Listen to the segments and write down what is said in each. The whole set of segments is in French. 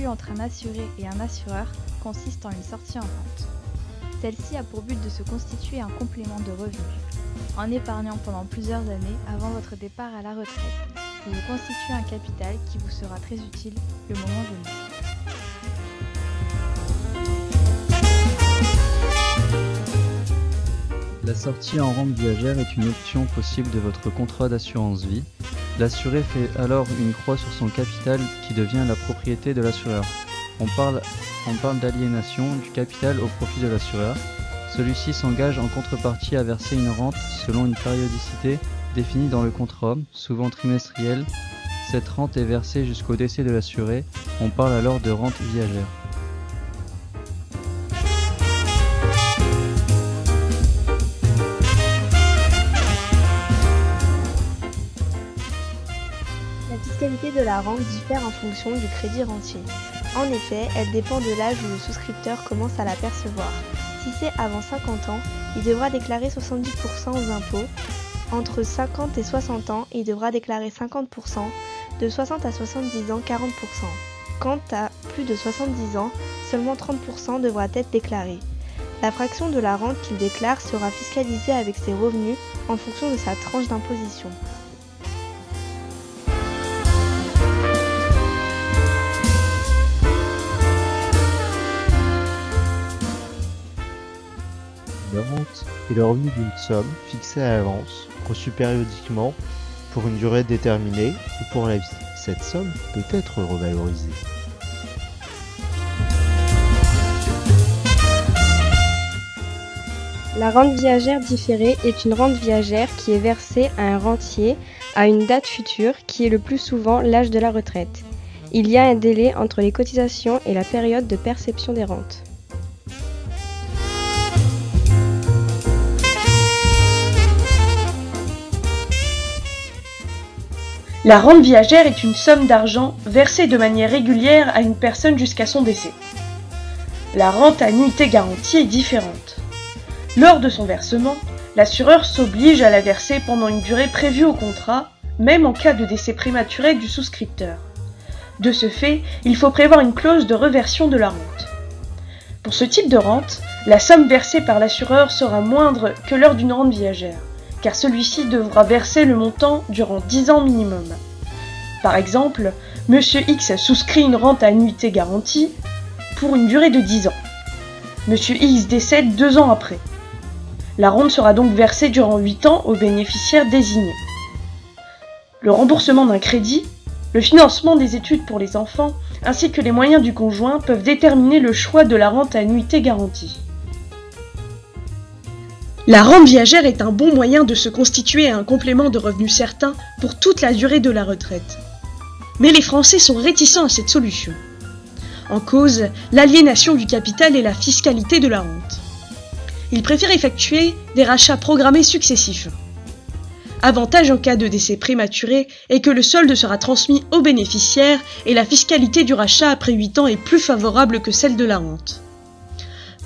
conclue entre un assuré et un assureur consiste en une sortie en rente. Celle-ci a pour but de se constituer un complément de revenus. En épargnant pendant plusieurs années avant votre départ à la retraite, vous vous constituez un capital qui vous sera très utile le moment venu. La sortie en rente viagère est une option possible de votre contrat d'assurance vie. L'assuré fait alors une croix sur son capital qui devient la propriété de l'assureur. On parle d'aliénation du capital au profit de l'assureur. Celui-ci s'engage en contrepartie à verser une rente selon une périodicité définie dans le contrat, souvent trimestrielle. Cette rente est versée jusqu'au décès de l'assuré. On parle alors de rente viagère. La fiscalité de la rente diffère en fonction du crédit rentier. En effet, elle dépend de l'âge où le souscripteur commence à la percevoir. Si c'est avant 50 ans, il devra déclarer 70% aux impôts. Entre 50 et 60 ans, il devra déclarer 50%. De 60 à 70 ans, 40%. Quant à plus de 70 ans, seulement 30% devra être déclaré. La fraction de la rente qu'il déclare sera fiscalisée avec ses revenus en fonction de sa tranche d'imposition. La rente est le revenu d'une somme fixée à l'avance, reçue périodiquement pour une durée déterminée ou pour la vie. Cette somme peut être revalorisée. La rente viagère différée est une rente viagère qui est versée à un rentier à une date future qui est le plus souvent l'âge de la retraite. Il y a un délai entre les cotisations et la période de perception des rentes. La rente viagère est une somme d'argent versée de manière régulière à une personne jusqu'à son décès. La rente à annuité garantie est différente. Lors de son versement, l'assureur s'oblige à la verser pendant une durée prévue au contrat, même en cas de décès prématuré du souscripteur. De ce fait, il faut prévoir une clause de reversion de la rente. Pour ce type de rente, la somme versée par l'assureur sera moindre que lors d'une rente viagère, car celui-ci devra verser le montant durant 10 ans minimum. Par exemple, Monsieur X souscrit une rente à annuité garantie pour une durée de 10 ans. Monsieur X décède 2 ans après. La rente sera donc versée durant 8 ans aux bénéficiaires désignés. Le remboursement d'un crédit, le financement des études pour les enfants, ainsi que les moyens du conjoint peuvent déterminer le choix de la rente à annuité garantie. La rente viagère est un bon moyen de se constituer un complément de revenus certain pour toute la durée de la retraite. Mais les Français sont réticents à cette solution. En cause, l'aliénation du capital et la fiscalité de la rente. Ils préfèrent effectuer des rachats programmés successifs. Avantage en cas de décès prématuré est que le solde sera transmis aux bénéficiaires et la fiscalité du rachat après 8 ans est plus favorable que celle de la rente.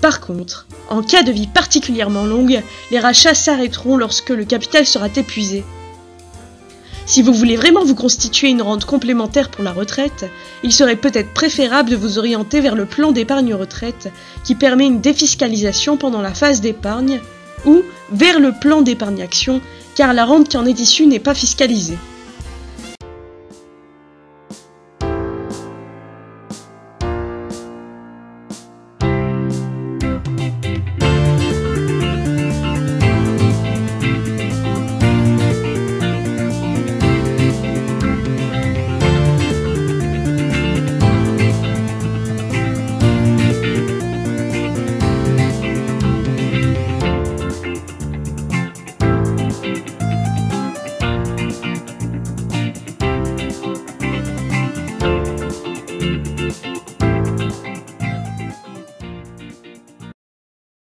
Par contre, en cas de vie particulièrement longue, les rachats s'arrêteront lorsque le capital sera épuisé. Si vous voulez vraiment vous constituer une rente complémentaire pour la retraite, il serait peut-être préférable de vous orienter vers le plan d'épargne retraite qui permet une défiscalisation pendant la phase d'épargne ou vers le plan d'épargne action car la rente qui en est issue n'est pas fiscalisée.